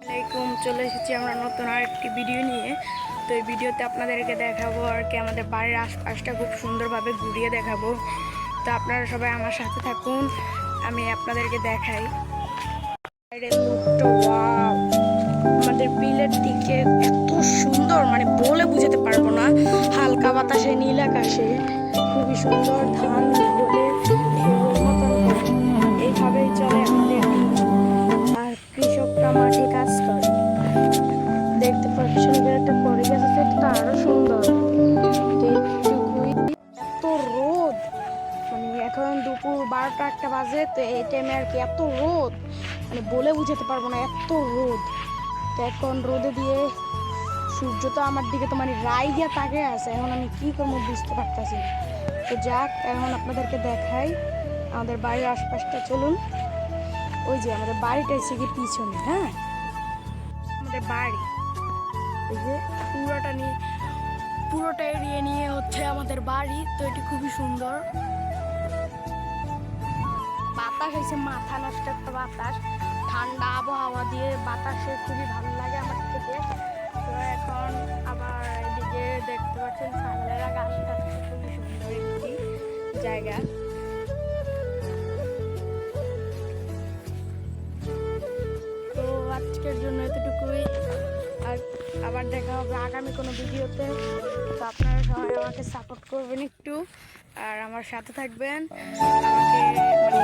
আসসালামাইকুম, চলে এসেছি আমরা নতুন আরেকটি ভিডিও নিয়ে। তো এই ভিডিওতে আপনাদেরকে দেখাবো আর কি আমাদের বাড়ির আশপাশটা খুব সুন্দরভাবে ঘুরিয়ে দেখাবো। তো আপনারা সবাই আমার সাথে থাকুন, আমি আপনাদেরকে দেখাই। আমাদের বিলের দিকে এত সুন্দর, মানে বলে বুঝাতে পারবো না। হালকা বাতাসে, নীল আকাশে খুবই সুন্দর ধান বলে এইভাবেই চলে আমাদের দিন। আর কৃষকরা মাঠে কাজ করে, দেখতে পাচ্ছেন একটা পরিবেশ আছে, এটা আরো সুন্দর। এত রোদ, মানে এখন দুপুর 12টা-1টা বাজে, তো এই টাইমে আর কি এত রোদ, মানে বলে বুঝাতে পারবো না, এত রোদ। তো এখন রোদে দিয়ে সূর্য তো আমার দিকে তো মানে রাইগা তাকে আছে, এখন আমি কি করবো বুঝতে পারতেছি। তো যাক, এখন আপনাদেরকে দেখাই আমাদের বাড়ির আশপাশটা। চলুন, ওই যে আমাদের বাড়িটা এসে কি পিছনে, হ্যাঁ আমাদের বাড়ি, এই যে পুরোটা এরিয়া নিয়ে হচ্ছে আমাদের বাড়ি। তো এটি খুবই সুন্দর, বাতাস হয়েছে মাথা নষ্ট একটা বাতাস, ঠান্ডা আবহাওয়া দিয়ে বাতাসে খুবই ভালো লাগে আমার থেকে। তো এখন আবার এদিকে দেখতে পাচ্ছেন ছাগলেরা ঘাস খাচ্ছে, খুবই সুন্দর একটি জায়গা। তো আজকের জন্য এতটুকুই, আর আবার দেখা হবে আগামী কোনো ভিডিওতে। তো আপনারা সবাই আমাকে সাপোর্ট করবেন একটু, আর আমার সাথে থাকবেন, আমাকে মানে